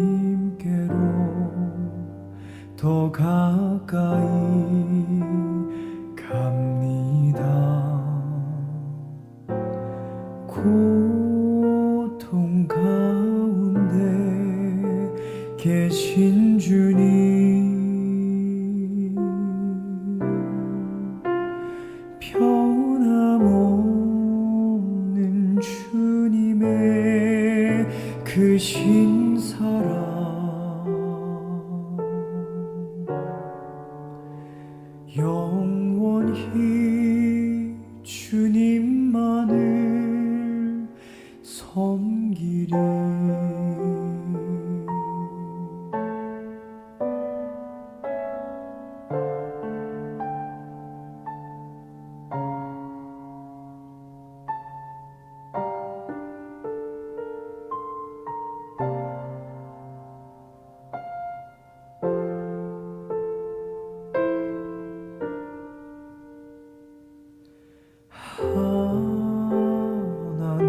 하나님께로 더 가까이 갑니다. 고통 가운데 계신 주님, 변함없는 주님의 그 신사랑, 영원히 주님만을 섬기리.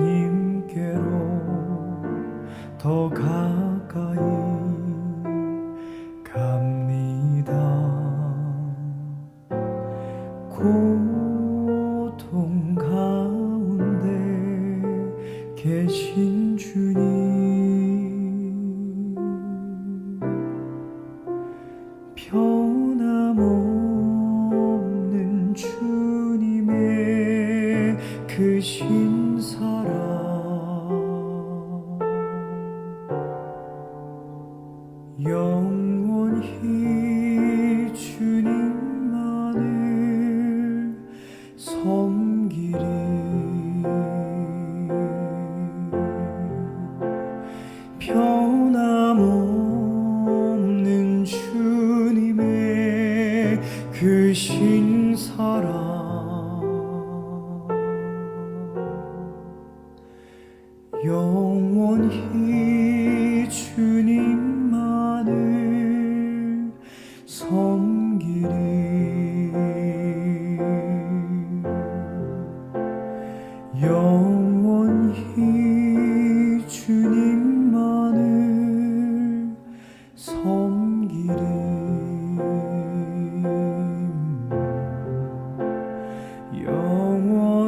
하나님께로 더 가까이 갑니다. 고통 가운데 계신 주님, 변함없는 주님의 그 신사랑, 영원히 주님만을 섬기리. 변함없는 주님의 그 신사랑, 영원히 주님만을 섬기리. 영원히 주님만을 섬기리.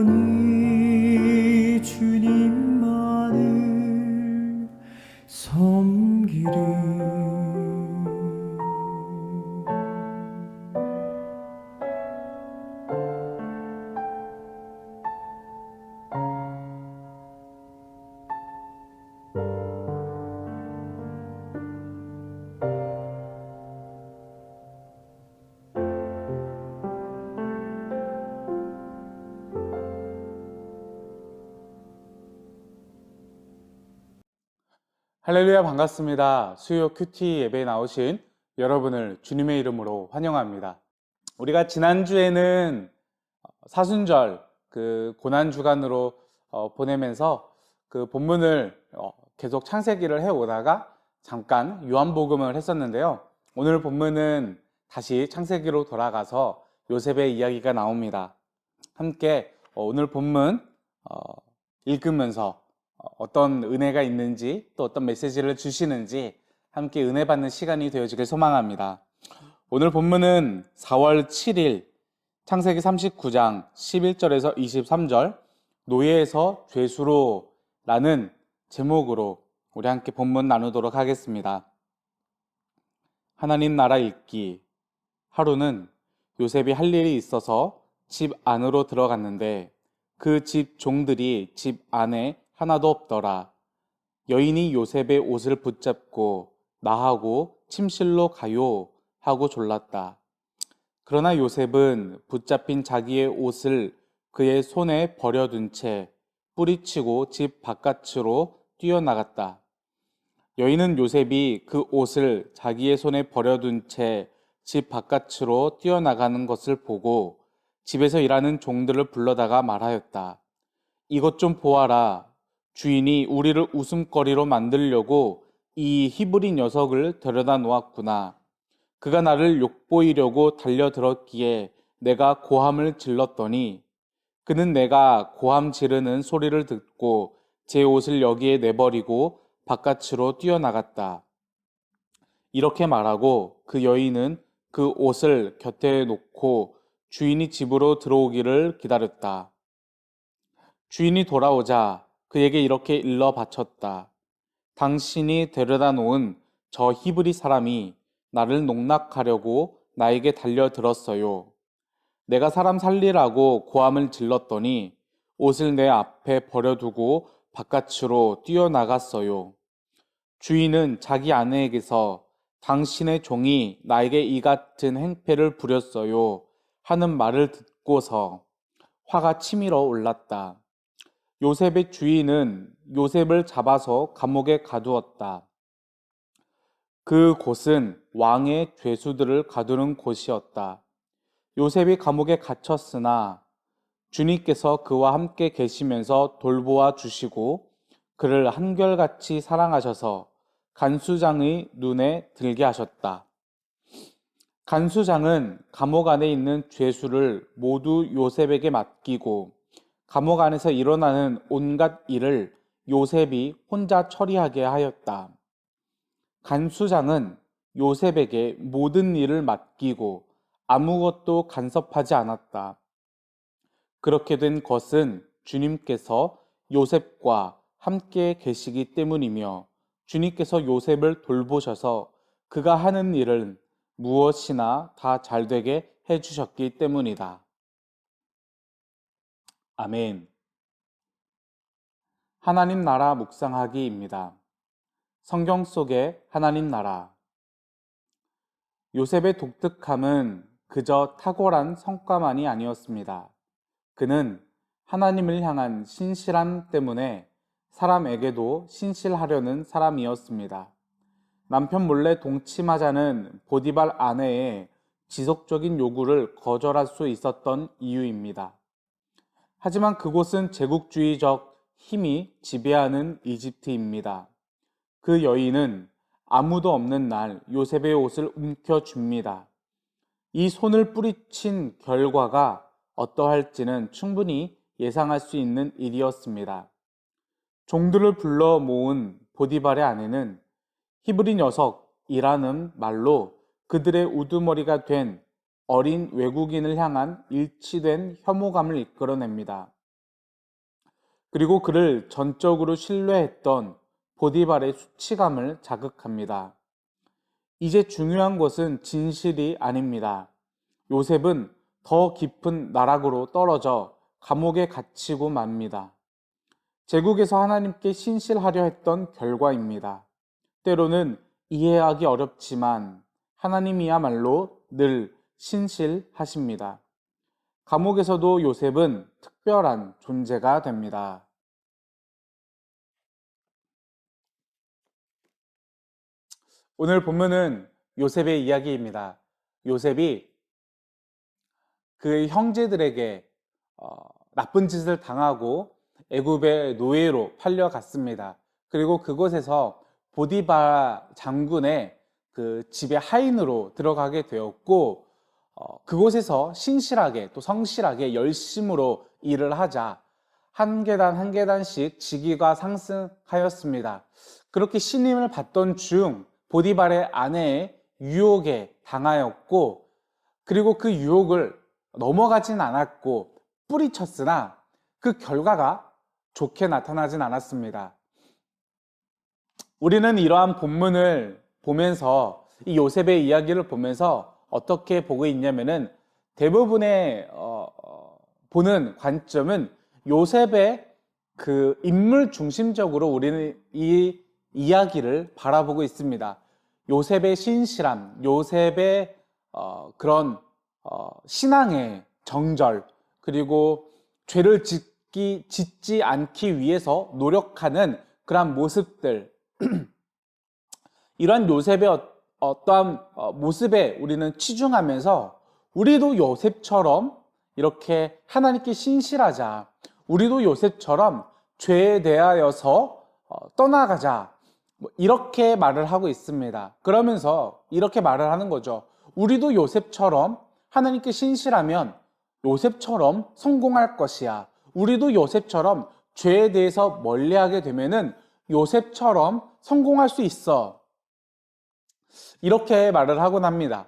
영원히 주님만을 섬기리. 할렐루야, 반갑습니다. 수요 큐티 예배에 나오신 여러분을 주님의 이름으로 환영합니다. 우리가 지난주에는 사순절 그 고난주간으로 보내면서 그 본문을 계속 창세기를 해오다가 잠깐 요한복음을 했었는데요. 오늘 본문은 다시 창세기로 돌아가서 요셉의 이야기가 나옵니다. 함께 오늘 본문 읽으면서 어떤 은혜가 있는지, 또 어떤 메시지를 주시는지 함께 은혜 받는 시간이 되어지길 소망합니다. 오늘 본문은 4월 7일 창세기 39장 11절에서 23절 노예에서 죄수로 라는 제목으로 우리 함께 본문 나누도록 하겠습니다. 하나님 나라 읽기. 하루는 요셉이 할 일이 있어서 집 안으로 들어갔는데 그 집 종들이 집 안에 하나도 없더라. 여인이 요셉의 옷을 붙잡고 나하고 침실로 가요 하고 졸랐다. 그러나 요셉은 붙잡힌 자기의 옷을 그의 손에 버려둔 채 뿌리치고 집 바깥으로 뛰어나갔다. 여인은 요셉이 그 옷을 자기의 손에 버려둔 채 집 바깥으로 뛰어나가는 것을 보고 집에서 일하는 종들을 불러다가 말하였다. 이것 좀 보아라. 주인이 우리를 웃음거리로 만들려고 이 히브리 녀석을 데려다 놓았구나. 그가 나를 욕보이려고 달려들었기에 내가 고함을 질렀더니 그는 내가 고함 지르는 소리를 듣고 제 옷을 여기에 내버리고 바깥으로 뛰어나갔다. 이렇게 말하고 그 여인은 그 옷을 곁에 놓고 주인이 집으로 들어오기를 기다렸다. 주인이 돌아오자 그에게 이렇게 일러 바쳤다. 당신이 데려다 놓은 저 히브리 사람이 나를 농락하려고 나에게 달려들었어요. 내가 사람 살리라고 고함을 질렀더니 옷을 내 앞에 버려두고 바깥으로 뛰어나갔어요. 주인은 자기 아내에게서 당신의 종이 나에게 이 같은 행패를 부렸어요 하는 말을 듣고서 화가 치밀어 올랐다. 요셉의 주인은 요셉을 잡아서 감옥에 가두었다. 그 곳은 왕의 죄수들을 가두는 곳이었다. 요셉이 감옥에 갇혔으나 주님께서 그와 함께 계시면서 돌보아 주시고 그를 한결같이 사랑하셔서 간수장의 눈에 들게 하셨다. 간수장은 감옥 안에 있는 죄수를 모두 요셉에게 맡기고 감옥 안에서 일어나는 온갖 일을 요셉이 혼자 처리하게 하였다. 간수장은 요셉에게 모든 일을 맡기고 아무것도 간섭하지 않았다. 그렇게 된 것은 주님께서 요셉과 함께 계시기 때문이며 주님께서 요셉을 돌보셔서 그가 하는 일은 무엇이나 다 잘되게 해주셨기 때문이다. 아멘. 하나님 나라 묵상하기입니다. 성경 속의 하나님 나라. 요셉의 독특함은 그저 탁월한 성과만이 아니었습니다. 그는 하나님을 향한 신실함 때문에 사람에게도 신실하려는 사람이었습니다. 남편 몰래 동침하자는 보디발 아내의 지속적인 요구를 거절할 수 있었던 이유입니다. 하지만 그곳은 제국주의적 힘이 지배하는 이집트입니다. 그 여인은 아무도 없는 날 요셉의 옷을 움켜줍니다. 이 손을 뿌리친 결과가 어떠할지는 충분히 예상할 수 있는 일이었습니다. 종들을 불러 모은 보디발의 아내는 히브리 녀석이라는 말로 그들의 우두머리가 된 어린 외국인을 향한 일치된 혐오감을 이끌어냅니다. 그리고 그를 전적으로 신뢰했던 보디발의 수치감을 자극합니다. 이제 중요한 것은 진실이 아닙니다. 요셉은 더 깊은 나락으로 떨어져 감옥에 갇히고 맙니다. 제국에서 하나님께 신실하려 했던 결과입니다. 때로는 이해하기 어렵지만 하나님이야말로 늘 신실하십니다. 감옥에서도 요셉은 특별한 존재가 됩니다. 오늘 본문은 요셉의 이야기입니다. 요셉이 그 형제들에게 나쁜 짓을 당하고 애굽의 노예로 팔려갔습니다. 그리고 그곳에서 보디바 장군의 그 집의 하인으로 들어가게 되었고 그곳에서 신실하게 또 성실하게 열심으로 일을 하자 한 계단 한 계단씩 직위가 상승하였습니다. 그렇게 신임을 받던 중 보디발의 아내의 유혹에 당하였고 그리고 그 유혹을 넘어가진 않았고 뿌리쳤으나 그 결과가 좋게 나타나진 않았습니다. 우리는 이러한 본문을 보면서 이 요셉의 이야기를 보면서 어떻게 보고 있냐면은 대부분의 보는 관점은 요셉의 그 인물 중심적으로 우리는 이 이야기를 바라보고 있습니다. 요셉의 신실함, 요셉의 그런 신앙의 정절, 그리고 죄를 짓지 않기 위해서 노력하는 그러한 모습들, 이러한 요셉의 어떠한 모습에 우리는 치중하면서 우리도 요셉처럼 이렇게 하나님께 신실하자. 우리도 요셉처럼 죄에 대하여서 떠나가자. 이렇게 말을 하고 있습니다. 그러면서 이렇게 말을 하는 거죠. 우리도 요셉처럼 하나님께 신실하면 요셉처럼 성공할 것이야. 우리도 요셉처럼 죄에 대해서 멀리하게 되면은 요셉처럼 성공할 수 있어. 이렇게 말을 하곤 합니다.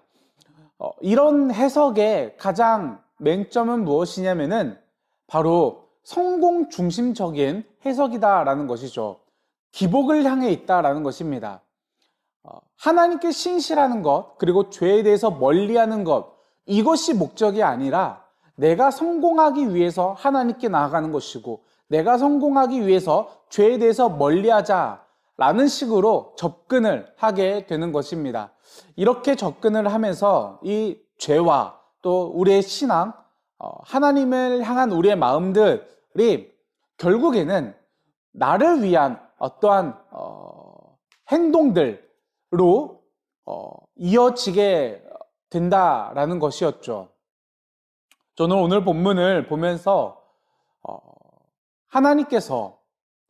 이런 해석의 가장 맹점은 무엇이냐면은 바로 성공 중심적인 해석이다라는 것이죠. 기복을 향해 있다라는 것입니다. 하나님께 신실하는 것, 그리고 죄에 대해서 멀리하는 것, 이것이 목적이 아니라 내가 성공하기 위해서 하나님께 나아가는 것이고, 내가 성공하기 위해서 죄에 대해서 멀리하자라는 식으로 접근을 하게 되는 것입니다. 이렇게 접근을 하면서 이 죄와 또 우리의 신앙, 하나님을 향한 우리의 마음들이 결국에는 나를 위한 어떠한 행동들로 이어지게 된다라는 것이었죠. 저는 오늘 본문을 보면서 하나님께서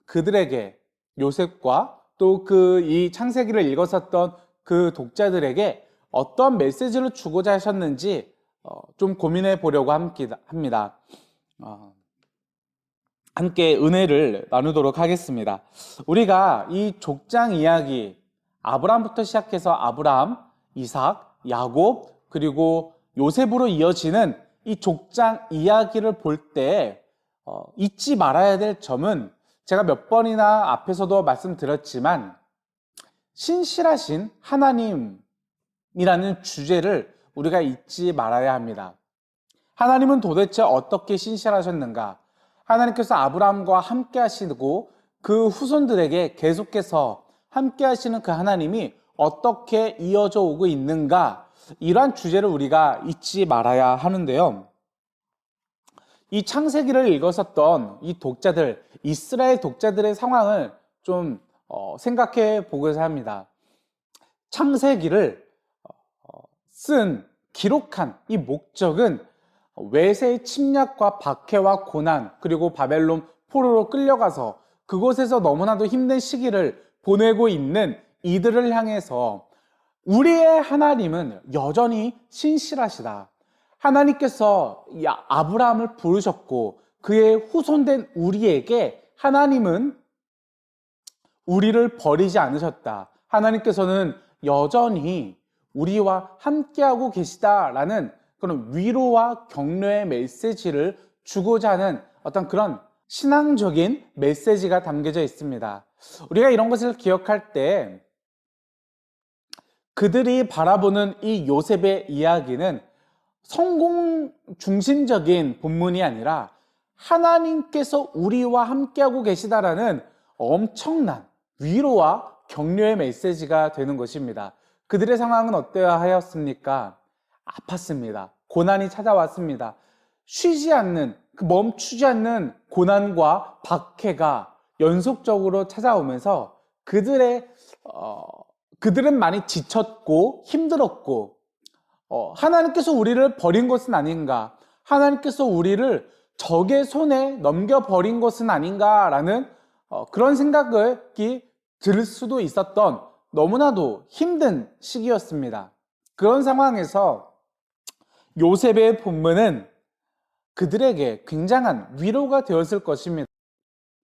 그들에게, 요셉과 또 그 이 창세기를 읽었었던 그 독자들에게 어떤 메시지를 주고자 하셨는지 좀 고민해 보려고 합니다. 함께 은혜를 나누도록 하겠습니다. 우리가 이 족장 이야기, 아브라함부터 시작해서 아브라함, 이삭, 야곱, 그리고 요셉으로 이어지는 이 족장 이야기를 볼 때 잊지 말아야 될 점은, 제가 몇 번이나 앞에서도 말씀드렸지만 신실하신 하나님이라는 주제를 우리가 잊지 말아야 합니다. 하나님은 도대체 어떻게 신실하셨는가? 하나님께서 아브라함과 함께 하시고 그 후손들에게 계속해서 함께 하시는 그 하나님이 어떻게 이어져 오고 있는가? 이러한 주제를 우리가 잊지 말아야 하는데요. 이 창세기를 읽었었던 이 독자들, 이스라엘 독자들의 상황을 좀 생각해 보고자 합니다. 창세기를 기록한 이 목적은 외세의 침략과 박해와 고난, 그리고 바벨론 포로로 끌려가서 그곳에서 너무나도 힘든 시기를 보내고 있는 이들을 향해서 우리의 하나님은 여전히 신실하시다. 하나님께서 아브라함을 부르셨고 그의 후손된 우리에게 하나님은 우리를 버리지 않으셨다. 하나님께서는 여전히 우리와 함께하고 계시다라는 그런 위로와 격려의 메시지를 주고자 하는 어떤 그런 신앙적인 메시지가 담겨져 있습니다. 우리가 이런 것을 기억할 때 그들이 바라보는 이 요셉의 이야기는 성공 중심적인 본문이 아니라 하나님께서 우리와 함께하고 계시다라는 엄청난 위로와 격려의 메시지가 되는 것입니다. 그들의 상황은 어떠하 하였습니까? 아팠습니다. 고난이 찾아왔습니다. 멈추지 않는 고난과 박해가 연속적으로 찾아오면서 그들은 많이 지쳤고 힘들었고, 하나님께서 우리를 버린 것은 아닌가, 하나님께서 우리를 적의 손에 넘겨버린 것은 아닌가라는 그런 생각이 들 수도 있었던 너무나도 힘든 시기였습니다. 그런 상황에서 요셉의 본문은 그들에게 굉장한 위로가 되었을 것입니다.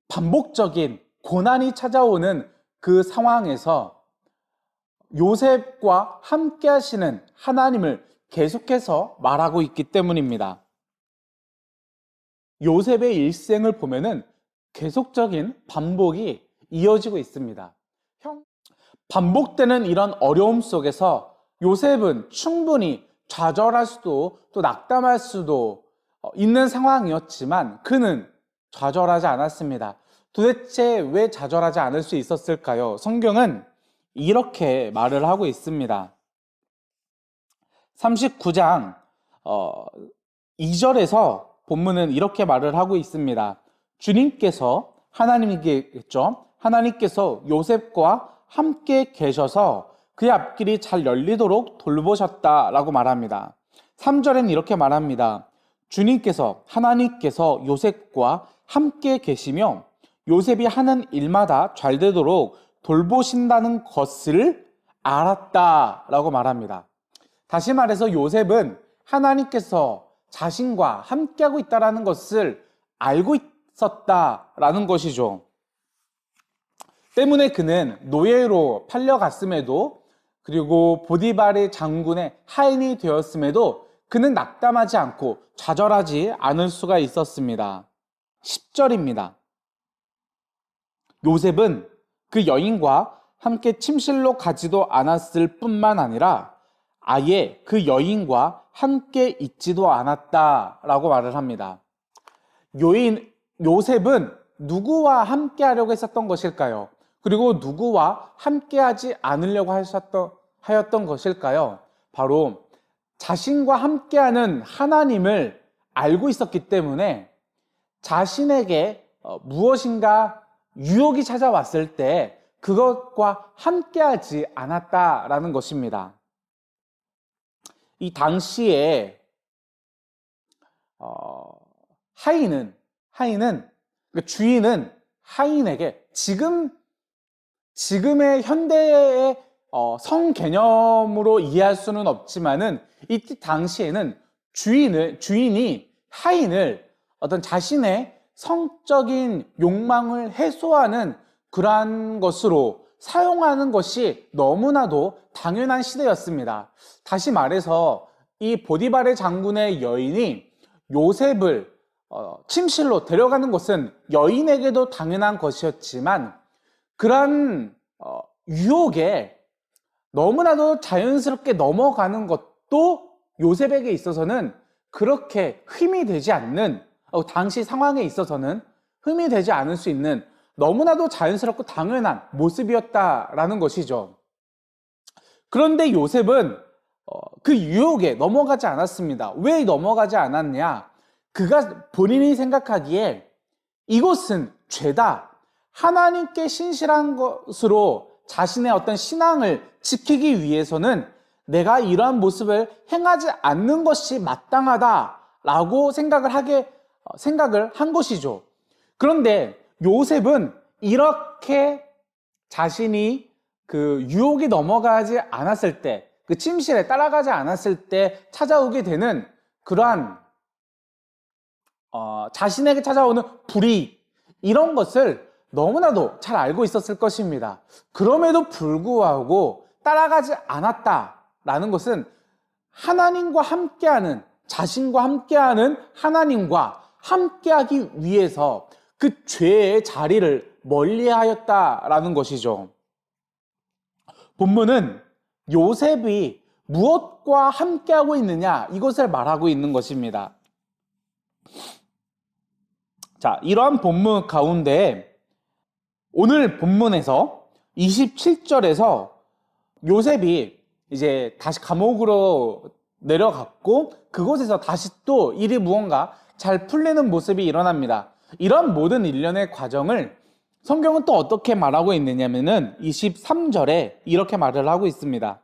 반복적인 고난이 찾아오는 그 상황에서 요셉과 함께 하시는 하나님을 계속해서 말하고 있기 때문입니다. 요셉의 일생을 보면은 계속적인 반복이 이어지고 있습니다. 반복되는 이런 어려움 속에서 요셉은 충분히 좌절할 수도 또 낙담할 수도 있는 상황이었지만 그는 좌절하지 않았습니다. 도대체 왜 좌절하지 않을 수 있었을까요? 성경은 이렇게 말을 하고 있습니다. 39장 2절에서 본문은 이렇게 말을 하고 있습니다. 주님께서 하나님께서 요셉과 함께 계셔서 그의 앞길이 잘 열리도록 돌보셨다라고 말합니다. 3절엔 이렇게 말합니다. 주님께서 하나님께서 요셉과 함께 계시며 요셉이 하는 일마다 잘 되도록 돌보신다는 것을 알았다라고 말합니다. 다시 말해서 요셉은 하나님께서 자신과 함께하고 있다는 것을 알고 있었다라는 것이죠. 때문에 그는 노예로 팔려갔음에도 그리고 보디발의 장군의 하인이 되었음에도 그는 낙담하지 않고 좌절하지 않을 수가 있었습니다. 10절입니다. 요셉은 그 여인과 함께 침실로 가지도 않았을 뿐만 아니라 아예 그 여인과 함께 있지도 않았다라고 말을 합니다. 요셉은 누구와 함께 하려고 했었던 것일까요? 그리고 누구와 함께 하지 않으려고 하였던 것일까요? 바로 자신과 함께하는 하나님을 알고 있었기 때문에 자신에게 무엇인가 유혹이 찾아왔을 때 그것과 함께하지 않았다라는 것입니다. 이 당시에 하인은 그러니까 주인은 하인에게 지금의 현대의 성 개념으로 이해할 수는 없지만은 이 당시에는 주인이 하인을 어떤 자신의 성적인 욕망을 해소하는 그러한 것으로 사용하는 것이 너무나도 당연한 시대였습니다. 다시 말해서 이 보디발의 장군의 여인이 요셉을 침실로 데려가는 것은 여인에게도 당연한 것이었지만 그러한 유혹에 너무나도 자연스럽게 넘어가는 것도 요셉에게 있어서는 그렇게 흠이 되지 않는 당시 상황에 있어서는 흠이 되지 않을 수 있는 너무나도 자연스럽고 당연한 모습이었다라는 것이죠. 그런데 요셉은 그 유혹에 넘어가지 않았습니다. 왜 넘어가지 않았냐? 그가 본인이 생각하기에 이것은 죄다. 하나님께 신실한 것으로 자신의 어떤 신앙을 지키기 위해서는 내가 이러한 모습을 행하지 않는 것이 마땅하다라고 생각을 한 것이죠. 그런데 요셉은 이렇게 자신이 그 유혹이 넘어가지 않았을 때, 그 침실에 따라가지 않았을 때 찾아오게 되는 그러한 자신에게 찾아오는 불이익, 이런 것을 너무나도 잘 알고 있었을 것입니다. 그럼에도 불구하고 따라가지 않았다라는 것은 하나님과 함께하는, 자신과 함께하는 하나님과 함께하기 위해서 그 죄의 자리를 멀리하였다라는 것이죠. 본문은 요셉이 무엇과 함께하고 있느냐, 이것을 말하고 있는 것입니다. 자, 이러한 본문 가운데 오늘 본문에서 27절에서 요셉이 이제 다시 감옥으로 내려갔고 그곳에서 다시 또 일이 무언가 잘 풀리는 모습이 일어납니다. 이런 모든 일련의 과정을 성경은 또 어떻게 말하고 있느냐면은 23절에 이렇게 말을 하고 있습니다.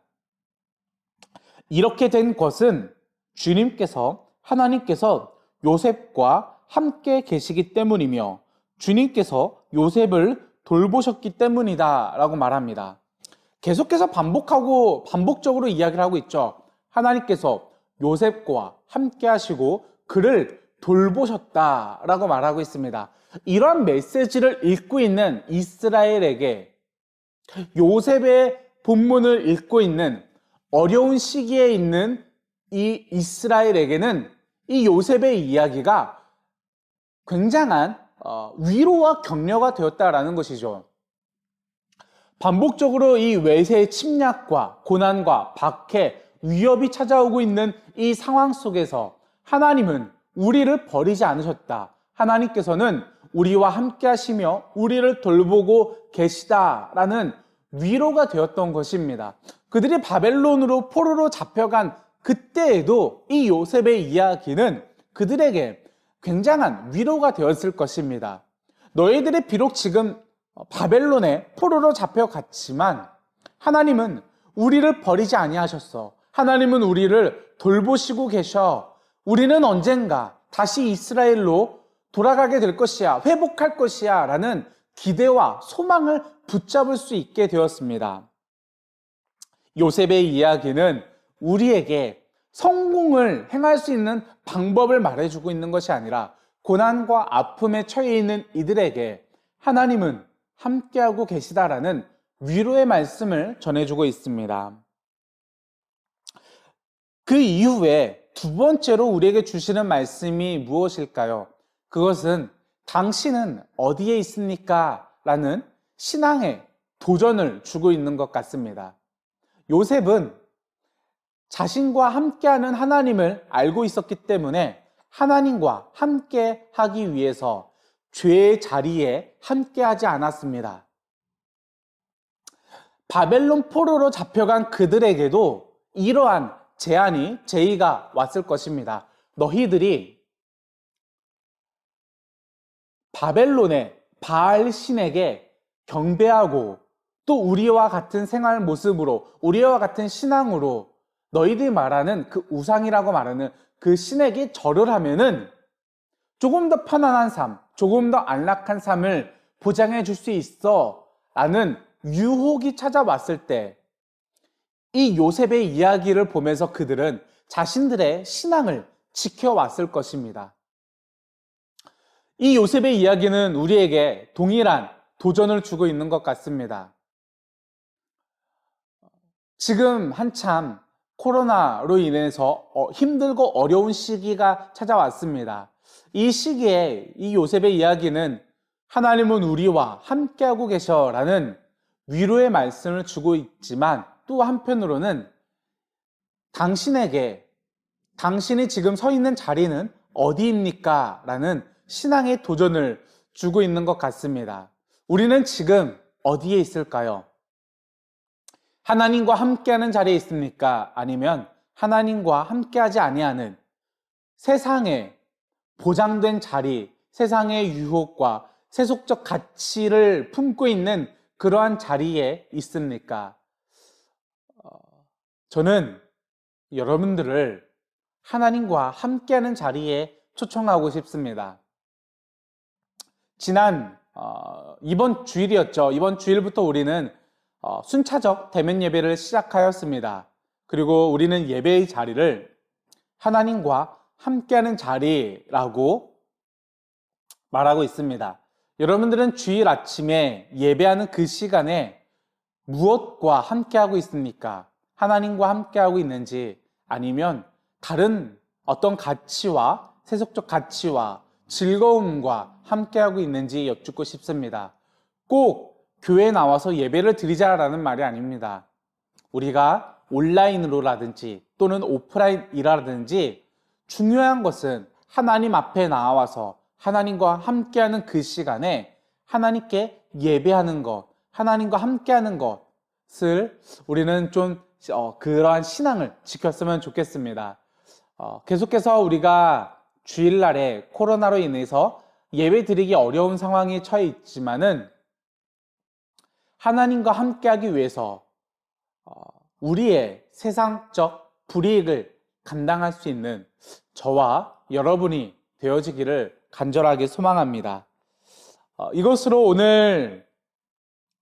이렇게 된 것은 주님께서 하나님께서 요셉과 함께 계시기 때문이며 주님께서 요셉을 돌보셨기 때문이다 라고 말합니다. 계속해서 반복적으로 이야기를 하고 있죠. 하나님께서 요셉과 함께 하시고 그를 돌보셨다라고 말하고 있습니다. 이러한 메시지를 읽고 있는 이스라엘에게, 요셉의 본문을 읽고 있는 어려운 시기에 있는 이 이스라엘에게는 이 요셉의 이야기가 굉장한 위로와 격려가 되었다라는 것이죠. 반복적으로 이 외세의 침략과 고난과 박해, 위협이 찾아오고 있는 이 상황 속에서 하나님은 우리를 버리지 않으셨다. 하나님께서는 우리와 함께 하시며 우리를 돌보고 계시다라는 위로가 되었던 것입니다. 그들이 바벨론으로 포로로 잡혀간 그때에도 이 요셉의 이야기는 그들에게 굉장한 위로가 되었을 것입니다. 너희들이 비록 지금 바벨론의 포로로 잡혀갔지만 하나님은 우리를 버리지 아니하셨어. 하나님은 우리를 돌보시고 계셔. 우리는 언젠가 다시 이스라엘로 돌아가게 될 것이야. 회복할 것이야. 라는 기대와 소망을 붙잡을 수 있게 되었습니다. 요셉의 이야기는 우리에게 성공을 행할 수 있는 방법을 말해주고 있는 것이 아니라 고난과 아픔에 처해 있는 이들에게 하나님은 함께하고 계시다라는 위로의 말씀을 전해주고 있습니다. 그 이후에 두 번째로 우리에게 주시는 말씀이 무엇일까요? 그것은 당신은 어디에 있습니까? 라는 신앙의 도전을 주고 있는 것 같습니다. 요셉은 자신과 함께하는 하나님을 알고 있었기 때문에 하나님과 함께 하기 위해서 죄의 자리에 함께하지 않았습니다. 바벨론 포로로 잡혀간 그들에게도 이러한 제의가 왔을 것입니다. 너희들이 바벨론의 바알 신에게 경배하고 또 우리와 같은 생활 모습으로, 우리와 같은 신앙으로 너희들이 말하는 그 우상이라고 말하는 그 신에게 절을 하면은 조금 더 편안한 삶, 조금 더 안락한 삶을 보장해 줄 수 있어 라는 유혹이 찾아왔을 때 이 요셉의 이야기를 보면서 그들은 자신들의 신앙을 지켜왔을 것입니다. 이 요셉의 이야기는 우리에게 동일한 도전을 주고 있는 것 같습니다. 지금 한참 코로나로 인해서 힘들고 어려운 시기가 찾아왔습니다. 이 시기에 이 요셉의 이야기는 하나님은 우리와 함께하고 계셔라는 위로의 말씀을 주고 있지만 또 한편으로는 당신이 지금 서 있는 자리는 어디입니까? 라는 신앙의 도전을 주고 있는 것 같습니다. 우리는 지금 어디에 있을까요? 하나님과 함께하는 자리에 있습니까? 아니면 하나님과 함께하지 아니하는 세상의 보장된 자리, 세상의 유혹과 세속적 가치를 품고 있는 그러한 자리에 있습니까? 저는 여러분들을 하나님과 함께하는 자리에 초청하고 싶습니다. 이번 주일이었죠. 이번 주일부터 우리는 순차적 대면 예배를 시작하였습니다. 그리고 우리는 예배의 자리를 하나님과 함께하는 자리라고 말하고 있습니다. 여러분들은 주일 아침에 예배하는 그 시간에 무엇과 함께하고 있습니까? 하나님과 함께하고 있는지 아니면 다른 어떤 가치와 세속적 가치와 즐거움과 함께하고 있는지 여쭙고 싶습니다. 꼭 교회에 나와서 예배를 드리자라는 말이 아닙니다. 우리가 온라인으로라든지 또는 오프라인이라든지 중요한 것은 하나님 앞에 나와서 하나님과 함께하는 그 시간에 하나님께 예배하는 것, 하나님과 함께하는 것을 우리는 좀 그러한 신앙을 지켰으면 좋겠습니다. 계속해서 우리가 주일날에 코로나로 인해서 예배 드리기 어려운 상황에 처해 있지만은 하나님과 함께하기 위해서 우리의 세상적 불이익을 감당할 수 있는 저와 여러분이 되어지기를 간절하게 소망합니다. 이것으로 오늘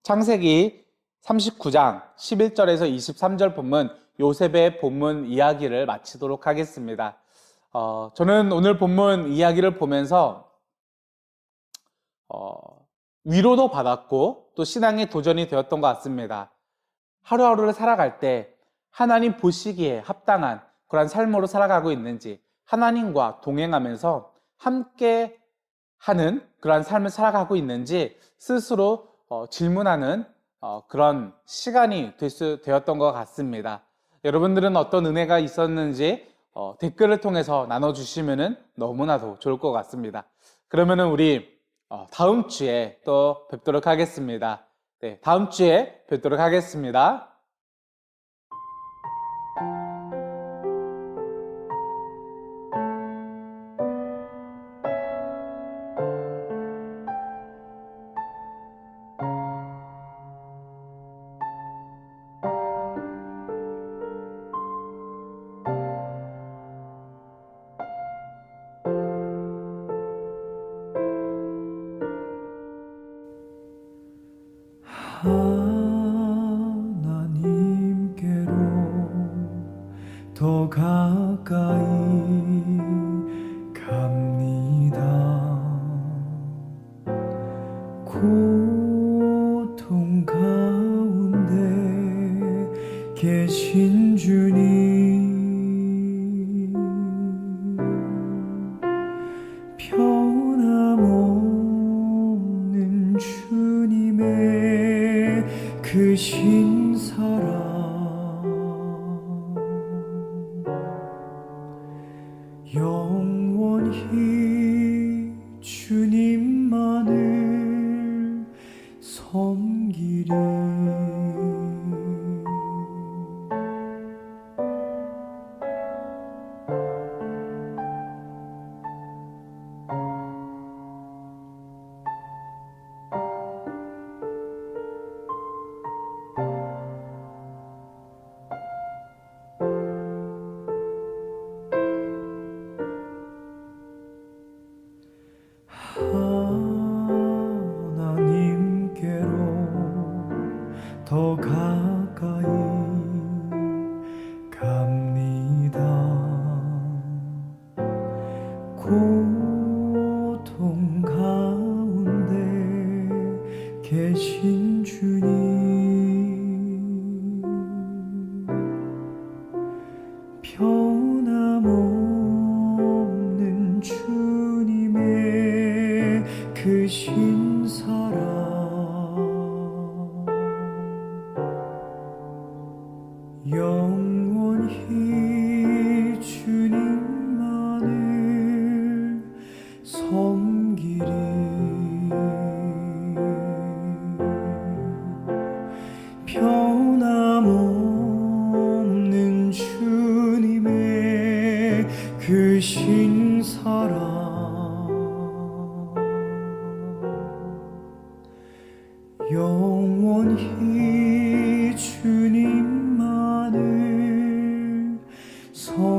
창세기 39장 11절에서 23절 본문 요셉의 본문 이야기를 마치도록 하겠습니다. 저는 오늘 본문 이야기를 보면서 위로도 받았고 또 신앙의 도전이 되었던 것 같습니다. 하루하루를 살아갈 때 하나님 보시기에 합당한 그런 삶으로 살아가고 있는지, 하나님과 동행하면서 함께 하는 그런 삶을 살아가고 있는지 스스로 질문하는 그런 시간이 되었던 것 같습니다. 여러분들은 어떤 은혜가 있었는지 댓글을 통해서 나눠주시면 너무나도 좋을 것 같습니다. 그러면 우리 다음 주에 또 뵙도록 하겠습니다. 네, 다음 주에 뵙도록 하겠습니다. 가까이 갑니다. 고통 가운데 계신 주님, 변함없는 주님의 그 신사랑, 영원히 주님만을 섬기리. 하나님께로 더 가까이 갑니다. 고통 가운데 계신 주님, 변함없는 주님의 그 신사랑, 영원히 주님만을 섬기리. 변함없는 주님의 그 신사랑, 영원히 주님만을 섬기리.